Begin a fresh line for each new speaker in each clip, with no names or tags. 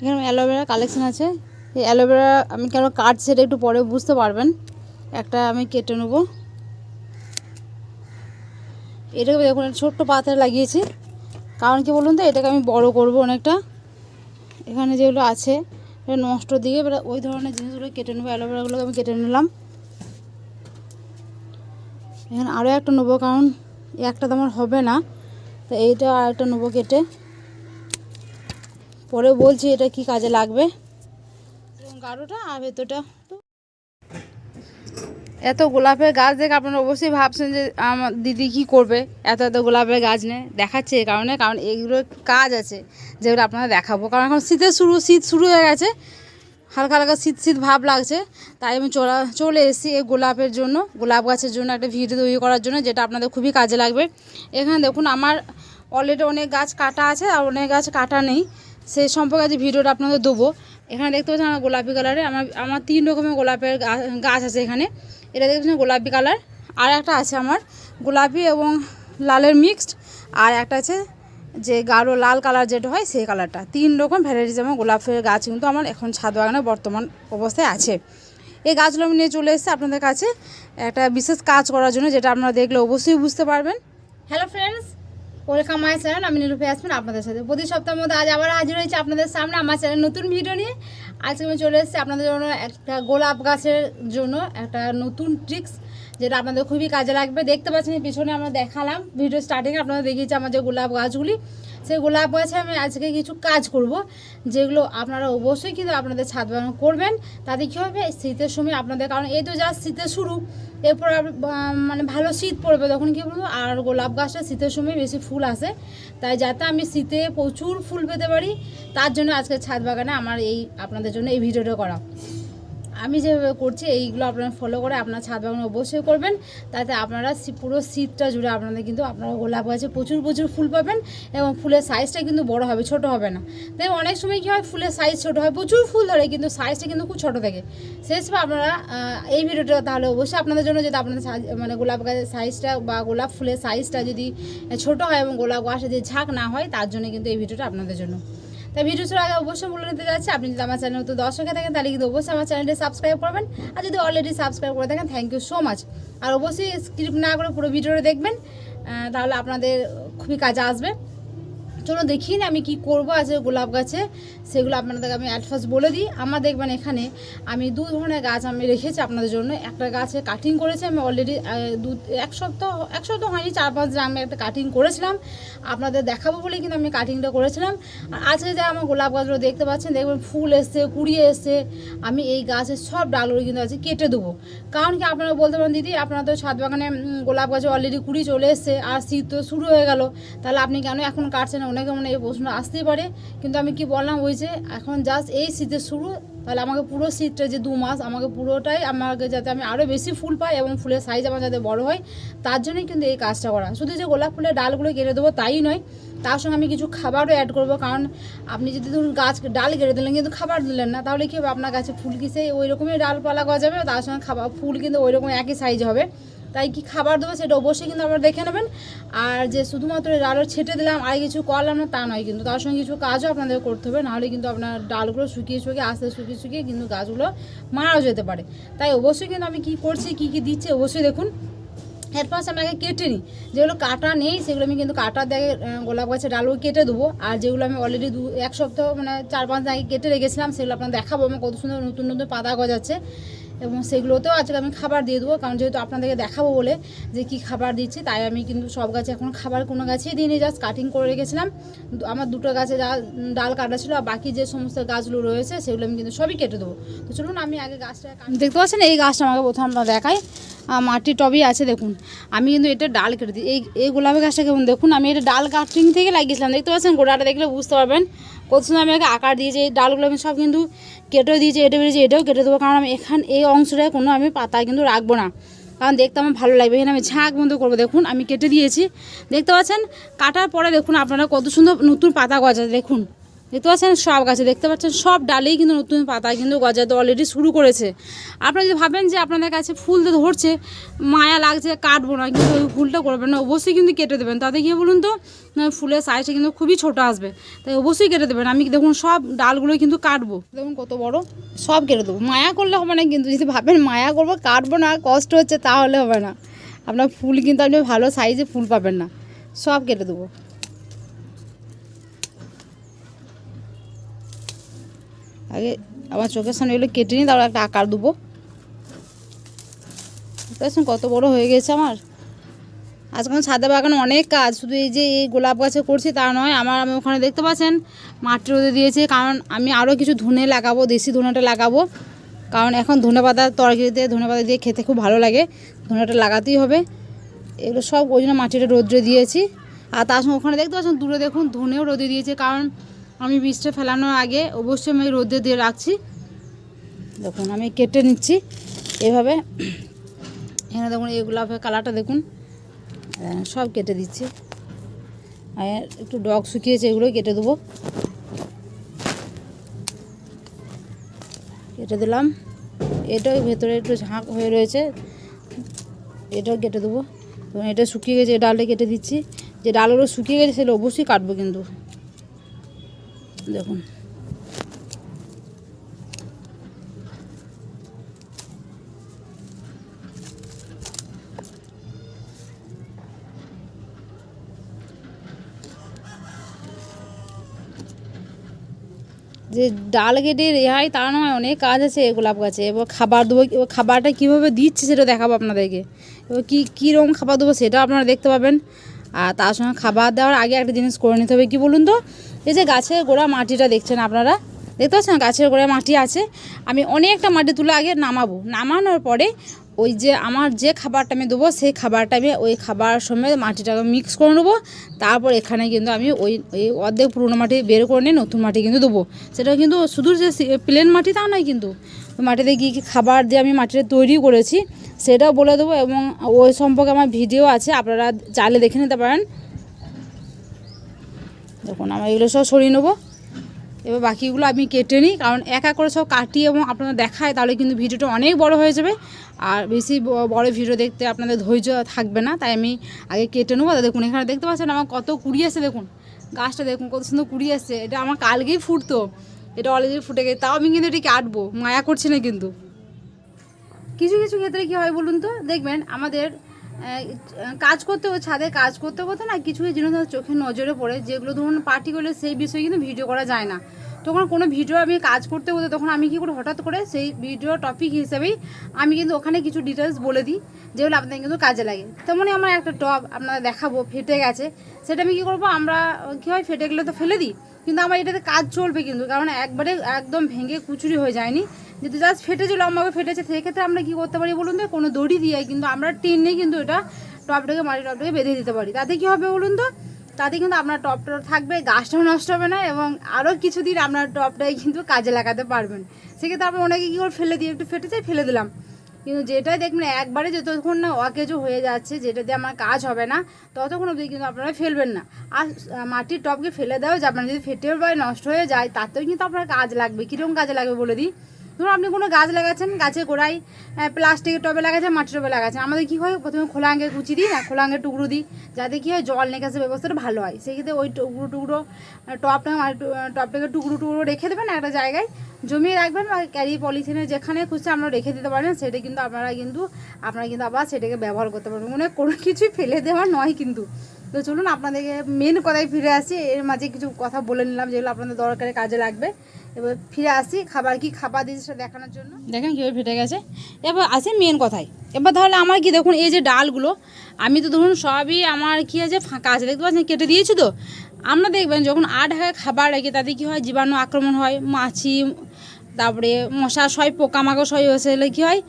এখানে aloe vera collection আছে। এই অ্যালোভেরা আমি কেন কাটছি সেটা একটু পরে বুঝতে পারবেন। একটা আমি কেটে নেব। এটাকে দেখুন ছোট্ট পাতায় লাগিয়েছি, কারণ কি বলুন তো, এটাকে আমি বড় করব অনেকটা। এখানে যেগুলো আছে এটা নষ্ট দিয়ে এবার ওই ধরনের জিনিসগুলো কেটে নেবো। অ্যালোভেরাগুলোকে আমি কেটে নিলাম। এখানে আরও একটা নেবো, কারণ একটা তো আমার হবে না, তো এইটা আর একটা নেবো কেটে। পরে বলছি এটা কি কাজে লাগবে। এবং গাঢ়টা আর ভেতরটা। এত গোলাপের গাছ দেখে আপনারা অবশ্যই ভাবছেন যে আমার দিদি কী করবে, এত এত গোলাপের গাছ নিয়ে দেখাচ্ছে এই কারণে, কারণ এইগুলোর কাজ আছে যেগুলো আপনারা দেখাবো। কারণ এখন শীত শুরু হয়ে গেছে, হালকা হালকা শীত শীত ভাব লাগছে, তাই আমি চলে এসেছি এই গোলাপের জন্য, গোলাপ গাছের জন্য একটা ভিডিও তৈরি করার জন্য, যেটা আপনাদের খুবই কাজে লাগবে। এখানে দেখুন আমার অলরেডি অনেক গাছ কাটা আছে আর অনেক গাছ কাটা নেই, সেই সম্পর্কে আজ ভিডিওটা আপনাদের দেবো। এখানে দেখতে পাচ্ছেন আমার গোলাপি কালারে আমার 3 রকমের গোলাপের গাছ আছে এখানে। এটা দেখতে পাচ্ছেন গোলাপি কালার, আর একটা আছে আমার গোলাপি এবং লালের মিক্সড, আর একটা আছে যে গাঢ় লাল কালার যেটা হয় সেই কালারটা। 3 রকম ভ্যারাইটিস আমার গোলাপের গাছ কিন্তু আমার এখন ছাদ বাগানে বর্তমান অবস্থায় আছে। এই গাছগুলো আমি নিয়ে চলে এসেছি আপনাদের কাছে একটা বিশেষ কাজ করার জন্য, যেটা আপনারা দেখলে অবশ্যই বুঝতে পারবেন। Hello friends, welcome my channel. আমি নীলুফে আসবেন আপনাদের সাথে প্রতি সপ্তাহের মধ্যে আজ আবার হাজির হয়েছি আপনাদের সামনে আমার চ্যানেল নতুন ভিডিও নিয়ে। আজকে আমি চলে এসেছি আপনাদের জন্য একটা গোলাপ গাছের জন্য একটা নতুন ট্রিক্স, যেটা আপনাদের খুবই কাজে লাগবে। দেখতে পাচ্ছেন পিছনে আমরা দেখালাম ভিডিও স্টার্টিংয়ে আপনাদের দেখিয়েছি আমার যে গোলাপ গাছগুলি, সেই গোলাপ গাছে আমি আজকে কিছু কাজ করব, যেগুলো আপনারা অবশ্যই কিন্তু আপনাদের ছাদ বাগান করবেন। তাতে কী হবে, শীতের সময় আপনাদের, কারণ এই তো জাস্ট শীতের শুরু, এরপর মানে ভালো শীত পড়বে তখন কী বলবো, আর গোলাপ গাছটা শীতের সময় বেশি ফুল আসে, তাই যাতে আমি শীতে প্রচুর ফুল পেতে পারি তার জন্য আজকে ছাদ বাগানে আমার এই আপনাদের জন্য এই ভিডিওটা করা। আমি যেভাবে করছি এইগুলো আপনারা ফলো করে আপনার ছাদ বাগান অবশ্যই করবেন, তাতে আপনারা পুরো শীতটা জুড়ে আপনাদের কিন্তু আপনারা গোলাপ গাছে প্রচুর প্রচুর ফুল পাবেন এবং ফুলের সাইজটা কিন্তু বড় হবে, ছোট হবে না। তাই অনেক সময় কী হয়, ফুলের সাইজ ছোট হয়, প্রচুর ফুল ধরে কিন্তু সাইজটা কিন্তু খুব ছোটো থাকে। সেই হিসেবে আপনারা এই ভিডিওটা তাহলে অবশ্যই আপনাদের জন্য, যদি আপনাদের মানে গোলাপ গাছের সাইজটা বা গোলাপ ফুলের সাইজটা যদি ছোট হয় এবং গোলাপ গাছে যদি ঝাঁক না হয়, তার জন্য কিন্তু এই ভিডিওটা আপনাদের জন্য। তাই ভিডিও শুরু আগে অবশ্যই বলে নিতে যাচ্ছি, আপনি যদি আমার চ্যানেল তো দর্শক হয়ে থাকেন তাহলে কিন্তু অবশ্যই আমার চ্যানেলটি সাবস্ক্রাইব করবেন, আর যদি অলরেডি সাবস্ক্রাইব করে থাকেন থ্যাংক ইউ সো মাচ। আর অবশ্যই স্ক্রিপ্ট না করে পুরো ভিডিওটা দেখবেন, তাহলে আপনাদের খুবই কাজে আসবে। চলো দেখি না আমি কি করব আজকে গোলাপ গাছে, সেগুলো আপনাদেরকে আমি অ্যাট ফার্স্ট বলে দিই। আমার দেখবেন এখানে আমি 2 ধরনের গাছ আমি রেখেছি আপনাদের জন্য। একটা গাছে কাটিং করেছি আমি অলরেডি এক সপ্তাহ হয়নি, 4-5 দিন আমি একটা কাটিং করেছিলাম, আপনাদের দেখাবো বলে কিন্তু আমি কাটিংটা করেছিলাম। আর আজকে যা আমার গোলাপ গাছগুলো দেখতে পাচ্ছেন, দেখবেন ফুল এসছে, কুড়িয়ে এসছে, আমি এই গাছের সব ডালগুলো কিন্তু আজকে কেটে দেবো। কারণ কি আপনারা বলতে পারেন দিদি আপনারা তো ছাদ বাগানে গোলাপ গাছে অলরেডি কুড়ি চলে এসছে আর শীত তো শুরু হয়ে গেল, তাহলে আপনি কেন এখন কাটছেন, অনেকে মনে এই প্রশ্ন আসতেই পারে। কিন্তু আমি কি বললাম, ওই যে এখন জাস্ট এই শীতের শুরু, তাহলে আমাকে পুরো শীতটা যে 2 মাস আমাকে পুরোটাই আমাকে যাতে আমি আরও বেশি ফুল পাই এবং ফুলের সাইজ আমার যাতে বড় হয়, তার জন্যই কিন্তু এই কাজটা করা। শুধু যে গোলাপ ফুলের ডালগুলো কেটে দেবো তাই নয়, তার সঙ্গে আমি কিছু খাবারও অ্যাড করবো। কারণ আপনি যদি ধরুন গাছ ডাল কেটে দিলেন কিন্তু খাবার দিলেন না, তাহলে কী হবে, আপনার গাছে ফুল কি সেই ওই রকমই ডালপালা গজাবে, তার সঙ্গে ফুল কিন্তু ওই রকম একই সাইজ হবে। তাই কি খাবার দেবো সেটা অবশ্যই কিন্তু আপনারা দেখে নেবেন। আর যে শুধুমাত্র ডালও ছেটে দিলাম আর কিছু করলাম না তা নয়, কিন্তু তার সঙ্গে কিছু কাজও আপনাদের করতে হবে, নাহলে কিন্তু আপনার ডালগুলো শুকিয়ে আস্তে শুকিয়ে কিন্তু গাছগুলো মারাও যেতে পারে। তাই অবশ্যই কিন্তু আমি কি করছি, কি দিচ্ছি অবশ্যই দেখুন। এরপর আমি আগে কেটে নিই, যেগুলো কাটা নেই সেগুলো আমি কিন্তু কাটা দিয়ে গোলাপ গাছের ডালগুলো কেটে দেবো। আর যেগুলো আমি অলরেডি 1 সপ্তাহ মানে 4-5 দিন আগে কেটে রেখেছিলাম, সেগুলো আপনার দেখাবো আমার কত সুন্দর নতুন নতুন পাতা গজাচ্ছে, এবং সেগুলোতেও আজকে আমি খাবার দিয়ে দেবো। কারণ যেহেতু আপনাদেরকে দেখাবো বলে যে কি খাবার দিচ্ছি, তাই আমি কিন্তু সব গাছে এখন খাবার কোনো গাছেই দিইনি, জাস্ট কাটিং করে রেখেছিলাম। আমার 2টো গাছে ডাল কাটা ছিল, আর বাকি যে সমস্ত গাছগুলো রয়েছে সেগুলো আমি কিন্তু সবই কেটে দেবো। তো চলুন আমি আগে গাছটা দেখতে পাচ্ছেন, এই গাছটা আমাকে প্রথম আমরা দেখাই, মাটির টবই আছে দেখুন। আমি কিন্তু এটা ডাল কেটে দিই, এই গোলাপি গাছটা কেমন দেখুন, আমি এটা ডাল কাটিং থেকে লাগিয়েছিলাম, দেখতে পাচ্ছেন গোড়াটা দেখলে বুঝতে পারবেন কত সুন্দর আমি আকার দিয়েছি। এই ডালগুলো আমি সব কিন্তু কেটেও দিয়েছি, এটা বেরিয়েছি, এটাও কেটে দেবো। কারণ আমি এই অংশটায় কোনো আমি পাতা কিন্তু রাখবো না, কারণ দেখতে আমার ভালো লাগবে। এখানে আমি ঝাঁক বন্ধ করবো, দেখুন আমি কেটে দিয়েছি, দেখতে পাচ্ছেন। কাটার পরে দেখুন আপনারা কত সুন্দর নতুন পাতা গজাচ্ছে দেখুন, দেখতে পাচ্ছেন সব গাছে দেখতে পাচ্ছেন সব ডালেই কিন্তু নতুন পাতা কিন্তু গজাতে অলরেডি শুরু করেছে। আপনারা যদি ভাবেন যে আপনাদের কাছে ফুল তো ধরছে, মায়া লাগছে, কাটবো না, কিন্তু ওই ফুলটা করবেন না, অবশ্যই কিন্তু কেটে দেবেন। তাতে কী বলুন তো, ফুলের সাইজটা কিন্তু খুবই ছোটো আসবে, তাই অবশ্যই কেটে দেবেন। আমি দেখুন সব ডালগুলোই কিন্তু কাটবো, দেখুন কত বড়, সব কেটে দেবো। মায়া করলে হবে না, কিন্তু যদি ভাবেন মায়া করবো কাটবো না কষ্ট হচ্ছে তাহলে হবে না, আপনার ফুল কিন্তু আপনি ভালো সাইজে ফুল পাবেন না। সব কেটে দেবো। আগে আমার চোখের সামনে এগুলো কেটে নিই, তারপর একটা আকার দেবো। দেখছেন কত বড় হয়ে গেছে আমার। আজকাল ছাদে বাগানে অনেক কাজ, শুধু এই যে এই গোলাপ গাছে করছি তা নয়, আমি ওখানে দেখতে পাচ্ছেন মাটি রোদে দিয়েছি, কারণ আমি আরও কিছু ধনে লাগাবো, দেশি ধনেটা লাগাবো, কারণ এখন ধনে পাতা তরকারিতে ধনে পাতা দিয়ে খেতে খুব ভালো লাগে, ধনেটা লাগাতেই হবে। এগুলো সব ওই জন্য মাটিটা রোদ্রে দিয়েছি। আর তার সঙ্গে ওখানে দেখতে পাচ্ছেন দূরে দেখুন ধনেও রোদে দিয়েছে, কারণ আমি বীজটা ফেলানোর আগে অবশ্যই আমি রোদে দিয়ে রাখছি। দেখুন আমি কেটে নিচ্ছি এভাবে। এখানে দেখুন এই গোলাপের কালারটা দেখুন, সব কেটে দিচ্ছি। আর একটু ডগ শুকিয়েছে, এগুলো কেটে দেবো, কেটে দিলাম। এটাও ভেতরে একটু ঝাঁক হয়ে রয়েছে, এটাও কেটে দেবো। এবং এটা শুকিয়ে গেছে, এই ডালটা কেটে দিচ্ছি। যে ডালগুলো শুকিয়ে গেছে সেগুলো অবশ্যই কাটবো কিন্তু। দেখুন যে ডাল কেটে রেহাই তা নয়, অনেক কাজ আছে গোলাপ গাছে। এবার খাবার দেবো, এবার খাবারটা কীভাবে দিচ্ছি সেটা দেখাবো আপনাদেরকে। এবার কীরকম খাবার দেবো সেটাও আপনারা দেখতে পাবেন। আর তার সঙ্গে খাবার দেওয়ার আগে একটা জিনিস করে নিতে হবে, কী বলুন তো, এই যে গাছের গোড়া মাটিটা দেখছেন আপনারা, দেখতে পাচ্ছেন গাছের গোড়ায় মাটি আছে, আমি অনেকটা মাটি তুলে আগে নামাবো। নামানোর পরে ওই যে আমার যে খাবারটা আমি দেবো সেই খাবারটা আমি ওই খাবার সময় মাটিটাকে মিক্স করে নেবো। তারপর এখানে কিন্তু আমি ওই অর্ধেক পুরোনো মাটি বের করে নিয়ে নতুন মাটি কিন্তু দেবো। সেটা কিন্তু শুধু যে প্লেন মাটি তা নয়, কিন্তু মাটিতে কী কী খাবার দিয়ে আমি মাটিটা তৈরি করেছি সেটাও বলে দেবো। এবং ওই সম্পর্কে আমার ভিডিও আছে, আপনারা চাইলে দেখে নিতে পারেন। দেখুন আমার এগুলো সব সরিয়ে নেবো। এবার বাকিগুলো আমি কেটে নিই, কারণ এক এক করে সব কাটি এবং আপনারা দেখায়, তাহলে কিন্তু ভিডিওটা অনেক বড় হয়ে যাবে, আর বেশি বড় ভিডিও দেখতে আপনাদের ধৈর্য থাকবে না, তাই আমি আগে কেটে নেবো। দেখুন এখানে দেখতে পাচ্ছেন আমার কত কুড়ি আসছে, দেখুন গাছটা দেখুন কত সুন্দর কুড়ি আসছে। এটা আমার কালকেই ফুটতো, এটা অলরেডি ফুটে গেছে, তাও আমি কিন্তু এটি কাটবো, মায়া করছি না। কিন্তু কিছু কিছু ক্ষেত্রে কী হয় বলুন তো, দেখবেন আমাদের কাজ করতে ছাদে কাজ করতে করতে না কিছু কিছু জিনিস চোখে নজরে পড়ে, যেগুলো ধরুন পার্টিকুলার সেই বিষয়ে কিন্তু ভিডিও করা যায় না। তখন কোনো ভিডিও আমি কাজ করতে করতে তখন আমি কী করি, হঠাৎ করে সেই ভিডিও টপিক হিসেবেই আমি কিন্তু ওখানে কিছু ডিটেলস বলে দিই, যেগুলো আপনাদের কিন্তু কাজে লাগে। তেমনই আমার একটা টব আপনারা দেখাবো ফেটে গেছে, সেটা আমি কী করবো, আমরা কী হয় ফেটে গেলে তো ফেলে দিই, কিন্তু আমার এটাতে কাজ চলবে কিন্তু, কারণ একবারে একদম ভেঙে কুচুরি হয়ে যায়নি, যদি জাস্ট ফেটেছিল আমাকে ফেটেছে, সেক্ষেত্রে আমরা কী করতে পারি বলুন তো, কোনো দড়ি দিয়ে কিন্তু আমরা টেনে কিন্তু এটা টপটাকে মাটি টপটাকে বেঁধে দিতে পারি। তাতে কী হবে বলুন তো, তাতে কিন্তু আপনার টপটা থাকবে, গাছটাও নষ্ট হবে না, এবং আরও কিছুদিন আপনার টপটাই কিন্তু কাজে লাগাতে পারবেন। সেক্ষেত্রে আপনার অনেকে কী করে ফেলে দিয়ে একটু ফেটেছে ফেলে দিলাম, কিন্তু যেটাই দেখবেন একবারে যতক্ষণ না অকেজো হয়ে যাচ্ছে, যেটা দিয়ে আমার কাজ হবে না, ততক্ষণ অবধি কিন্তু আপনারা ফেলবেন না। আর মাটির টপকে ফেলে দেওয়া যাবে না, যদি ফেটেও বা নষ্ট হয়ে যায় তাতেও কিন্তু আপনার কাজ লাগবে। কীরকম কাজে লাগবে বলে দিই, ধরুন আপনি কোনো গাছ লাগাচ্ছেন, গাছে গোড়ায় প্লাস্টিকের টবে লাগাচ্ছেন, মাটির টবে লাগাচ্ছেন, আমাদের কী হয় প্রথমে খোলা আঙ্গের কুচি দিই না, খোলা আঙ্গের টুকরো দিই, যাতে কী হয় জল নিকাশের ব্যবস্থাটা ভালো হয়। সেক্ষেত্রে ওই টুকরো টপটাকে টুকরো রেখে দেবেন একটা জায়গায়, জমিয়ে রাখবেন, বা ক্যারি পলিথিনে যেখানে খুঁজছে আপনারা রেখে দিতে পারেন। সেটা কিন্তু আপনারা কিন্তু আবার সেটাকে ব্যবহার করতে পারবেন, মানে কোনো কিছুই ফেলে দেওয়া নয় কিন্তু। তো চলুন আপনাদেরকে মেন কথায় ফিরে আসি, এর মাঝে কিছু কথা বলে নিলাম যেগুলো আপনাদের দরকারে কাজে লাগবে। এবার ফিরে আসি খাবার দিয়েছি সেটা দেখানোর জন্য। দেখেন কীভাবে ফেটে গেছে। এবার আসি মেন কথায়। এবার তাহলে আমার কি দেখুন, এই যে ডালগুলো আমি তো ধরুন সবই আমার কী আছে ফাঁকা আছে, দেখতে পাচ্ছেন কেটে দিয়েছি। তো আমরা দেখবেন যখন খাবার রাখি তাতে কী হয়, জীবাণু আক্রমণ হয়, মাছি, তারপরে মশা হয়, পোকামাকড় হয়, সেগুলো কী হয়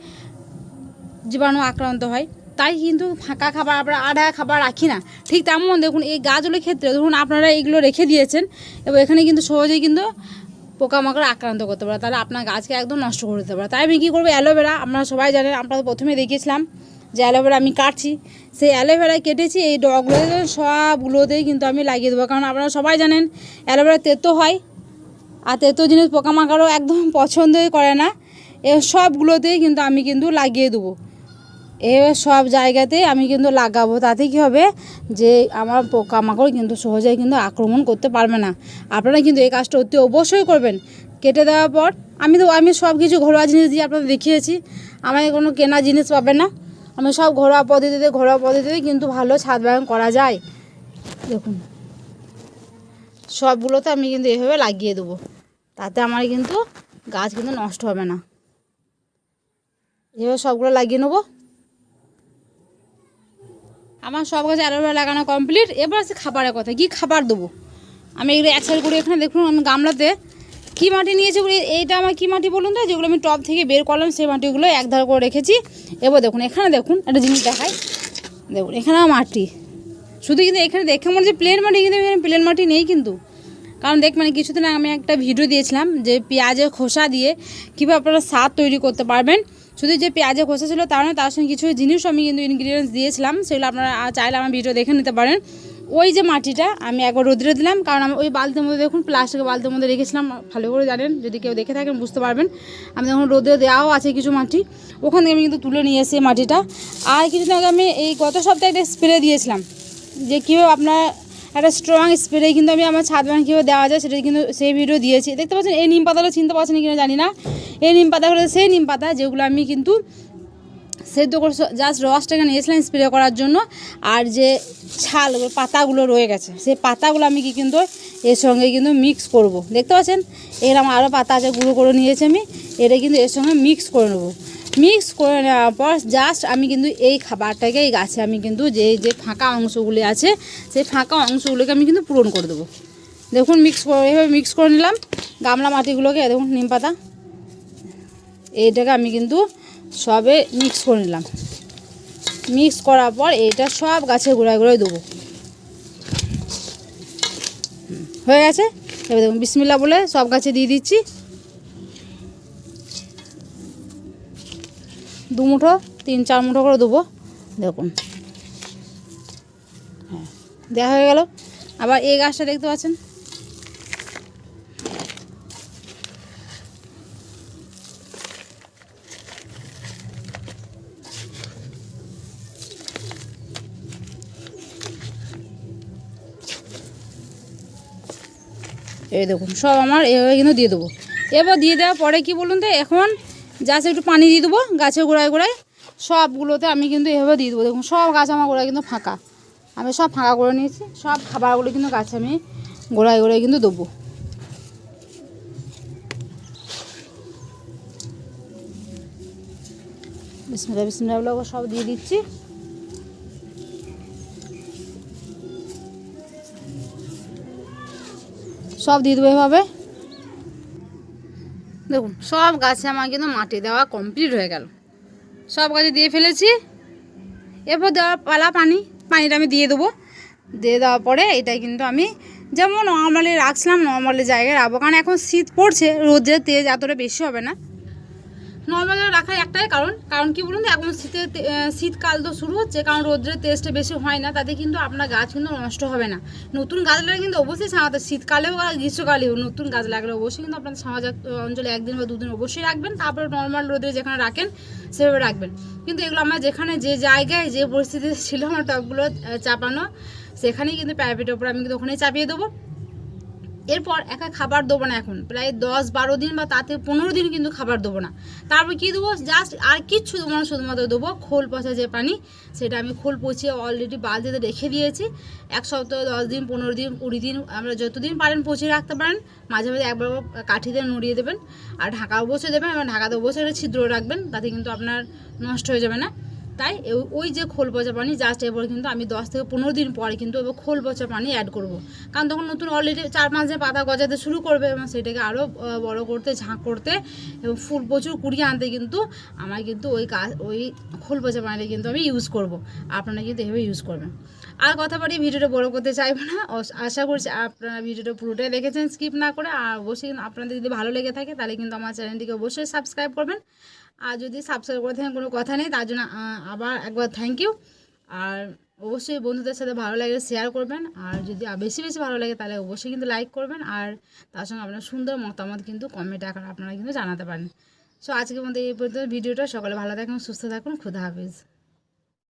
জীবাণু আক্রান্ত হয়। তাই কিন্তু ফাঁকা খাবার আমরা খাবার রাখি না। ঠিক তেমন দেখুন এই গাছগুলোর ক্ষেত্রে ধরুন আপনারা এইগুলো রেখে দিয়েছেন, এবং এখানে কিন্তু সহজেই কিন্তু পোকামাকড় আক্রান্ত করতে পারে, তাহলে আপনার গাছকে একদম নষ্ট করে দিতে পারে। তাই আমি কী করবো, অ্যালোভেরা আপনারা সবাই জানেন, আপনারা প্রথমে দেখিয়েছিলাম যে অ্যালোভেরা আমি কাটছি, সেই অ্যালোভেরা কেটেছি, এই ডগগুলো সবগুলোতেই কিন্তু আমি লাগিয়ে দেবো। কারণ আপনারা সবাই জানেন অ্যালোভেরা তেতো হয়, আর তেতো জিনিস পোকামাকড়ও একদম পছন্দই করে না। এ সবগুলোতেই কিন্তু আমি কিন্তু লাগিয়ে দেবো, এবার সব জায়গাতেই আমি কিন্তু লাগাবো। তাতে কী হবে যে আমার পোকামাকড় কিন্তু সহজেই কিন্তু আক্রমণ করতে পারবে না। আপনারা কিন্তু এই কাজটা অতি অবশ্যই করবেন। কেটে দেওয়ার পর আমি সব কিছু ঘরোয়া জিনিস দিয়ে আপনাদের দেখিয়েছি, আমাকে কোনো কেনা জিনিস পাবে না। আমি সব ঘরোয়া পদ্ধতিতে কিন্তু ভালো ছাদ বাগান করা যায়। দেখুন সবগুলোতে আমি কিন্তু এভাবে লাগিয়ে দেবো, তাতে আমার কিন্তু গাছ কিন্তু নষ্ট হবে না। এভাবে সবগুলো লাগিয়ে নেবো। আমার সব গাছে অ্যালোভেরা লাগানো কমপ্লিট। এবার আছে খাবারের কথা, কি খাবার দেবো আমি এগুলো এক সাইড করে। এখানে দেখুন আমি গামলাতে কী মাটি নিয়েছি, এইটা আমার কী মাটি বলুন তো, যেগুলো আমি টব থেকে বের করলাম সেই মাটিগুলো একধার করে রেখেছি। এবার দেখুন এখানে দেখুন একটা জিনিস দেখাই, দেখুন এখানে মাটি শুধু, কিন্তু এখানে দেখে মনে হচ্ছে প্লেন মাটি, কিন্তু এখানে প্লেন মাটি নেই কিন্তু। কারণ মানে কিছুদিন আগে আমি একটা ভিডিও দিয়েছিলাম যে পেঁয়াজের খোসা দিয়ে কীভাবে আপনারা সার তৈরি করতে পারবেন। শুধু যে পেঁয়াজের খোসা ছিল তার নয়, তার সঙ্গে কিছু জিনিস আমি কিন্তু ইনগ্রিডিয়েন্টস দিয়েছিলাম, সেগুলো আপনারা চাইলে আমার ভিডিও দেখে নিতে পারেন। ওই যে মাটিটা আমি একবার রোদ্রে দিলাম, কারণ আমি ওই বালতির মধ্যে দেখুন প্লাস্টিকের বালতির মধ্যে রেখেছিলাম, ভালো করে জানেন, যদি কেউ দেখে থাকেন বুঝতে পারবেন। আমি তখন রোদ্রে দেওয়াও আছে কিছু মাটি, ওখান থেকে আমি কিন্তু তুলে নিয়ে এসে মাটিটা। আর কিছুদিন আগে আমি এই গত সপ্তাহে একটা স্প্রে দিয়েছিলাম, যে কীভাবে আপনার একটা স্ট্রং স্প্রে কিন্তু আমি আমার ছাদ বাগানে কীভাবে দেওয়া যায় সেটা কিন্তু সেই ভিডিও দিয়েছি। দেখতে পাচ্ছেন এই নিম পাতাগুলো চিনতে পারছেন কিনা জানি না, এই নিম পাতাগুলো সেই নিম পাতা যেগুলো আমি কিন্তু সেদ্ধ করে জাস্ট রসটাকে নিয়েছিলাম স্প্রে করার জন্য। আর যে ছাল পাতাগুলো রয়ে গেছে সেই পাতাগুলো আমি কিন্তু এর সঙ্গে কিন্তু মিক্স করব। দেখতে পাচ্ছেন এরকম আরও পাতা আছে, গুঁড়ো করে নিয়েছি আমি, এটা কিন্তু এর সঙ্গে মিক্স করে নেবো। মিক্স করে নেওয়ার পর জাস্ট আমি কিন্তু এই খাবারটাকে এই গাছে আমি কিন্তু যে ফাঁকা অংশগুলি আছে সেই ফাঁকা অংশগুলোকে আমি কিন্তু পূরণ করে দেবো। দেখুন এভাবে মিক্স করে নিলাম গামলা মাটিগুলোকে, দেখুন নিম পাতা এইটাকে আমি কিন্তু সবে মিক্স করে নিলাম। মিক্স করার পর এইটা সব গাছের গোড়ায় দেবো। হয়ে গেছে। এবার দেখুন বিসমিল্লাহ বলে সব গাছে দিয়ে দিচ্ছি। 2 মুঠো 3-4 মুঠো করে দেবো। দেখুন হ্যাঁ দেওয়া হয়ে গেল। আবার এই গাছটা দেখতে পাচ্ছেন, এই দেখুন সব আমার এভাবে কিন্তু দিয়ে দেবো। এবার দিয়ে দেওয়ার পরে কি বলুন তো, এখন জাস্ট একটু পানি দিয়ে দেবো গাছের গোড়ায় সবগুলোতে আমি কিন্তু এভাবে দিয়ে দেবো। দেখুন সব গাছ আমার গোড়ায় কিন্তু ফাঁকা, আমি সব ফাঁকা করে নিয়েছি। সব খাবারগুলো কিন্তু গাছে আমি গোড়ায় কিন্তু দেবো। বিসমিল্লাহ সব দিয়ে দিচ্ছি। সব দিয়ে দেবো এভাবে। দেখুন সব গাছে আমার কিন্তু মাটি দেওয়া কমপ্লিট হয়ে গেল, সব গাছে দিয়ে ফেলেছি। এরপর দেওয়ার পালা পানিটা আমি দিয়ে দেবো। দিয়ে দেওয়ার পরে এটাই কিন্তু আমি যেমন নর্মালি রাখছিলাম নর্মালি জায়গায় রাখবো, কারণ এখন শীত পড়ছে, রোদের তেজ এতটা বেশি হবে না। নর্মালি রাখার একটাই কারণ কি বলুন তো, এখন শীতকাল তো শুরু হচ্ছে, কারণ রোদ্রের তেজটা বেশি হয় না, তাতে কিন্তু আপনার গাছ কিন্তু নষ্ট হবে না। নতুন গাছ লাগলে কিন্তু অবশ্যই ছাওয়াতে, শীতকালেও আর গ্রীষ্মকালেও নতুন গাছ লাগলে অবশ্যই কিন্তু আপনার ছাওয়া অঞ্চলে 1 দিন বা 2 দিন অবশ্যই রাখবেন। তারপরে নর্মাল রোদে যেখানে রাখেন সেভাবে রাখবেন। কিন্তু এগুলো আমরা যেখানে যে জায়গায় যে পরিস্থিতি ছিল আমার টবগুলো চাপানো, সেখানেই কিন্তু প্যারাপিটের ওপর আমি কিন্তু ওখানেই চাপিয়ে দেবো। এরপর একা খাবার দেবো না, এখন প্রায় 10-12 দিন বা তাতে 15 দিন কিন্তু খাবার দেবো না। তারপর কী দেবো, জাস্ট আর কিচ্ছু দেবো না, শুধুমাত্র দেবো খোল পচা যে পানি, সেটা আমি খোল পচিয়ে অলরেডি বালতিতে রেখে দিয়েছি। 1 সপ্তাহ, 10 দিন, 15 দিন, 20 দিন, আমরা যতদিন পারেন পচিয়ে রাখতে পারেন। মাঝে মাঝে একবার কাঠিতে নড়িয়ে দেবেন, আর ঢাকা অবশ্যই দেবেন, এবং ঢাকাতে অবশ্যই একটা ছিদ্র রাখবেন, তাতে কিন্তু আপনার নষ্ট হয়ে যাবে না। তাই ওই যে খোল পচা পানি জাস্ট এরপর কিন্তু আমি 10 থেকে 15 দিন পরে কিন্তু এবার খোল পচা পানি অ্যাড করব, কারণ তখন নতুন অলরেডি 4-5 দিন পাতা গজাতে শুরু করবে, এবং সেটাকে আরও বড় করতে, ঝাঁক করতে এবং ফুল প্রচুর কুড়িয়ে আনতে কিন্তু আমার কিন্তু ওই খোল পচা পানিটা কিন্তু আমি ইউজ করব। আপনারা কিন্তু এভাবে ইউজ করবেন। আর কথা বাড়িয়ে ভিডিওটা বড় করতে চাইবো না, আশা করছি আপনারা ভিডিওটা পুরোটাই দেখেছেন স্কিপ না করে। আর অবশ্যই আপনাদের যদি ভালো লেগে থাকে তাহলে কিন্তু আমার চ্যানেলটিকে অবশ্যই সাবস্ক্রাইব করবেন। আর যদি সাবস্ক্রাইব করে থাকেন কোনো কথা নেই, তার জন্য আবার একবার থ্যাংক ইউ। আর অবশ্যই বন্ধুদের সাথে ভালো লাগলে শেয়ার করবেন, আর যদি বেশি বেশি ভালো লাগে তাহলে অবশ্যই কিন্তু লাইক করবেন, আর তার সঙ্গে আপনার সুন্দর মতামত কিন্তু কমেন্ট আকারে আপনারা কিন্তু জানাতে পারেন। সো আজকের মধ্যে এই পর্যন্ত ভিডিওটা। সকলে ভালো থাকুন, সুস্থ থাকুন, খুদা হাফেজ।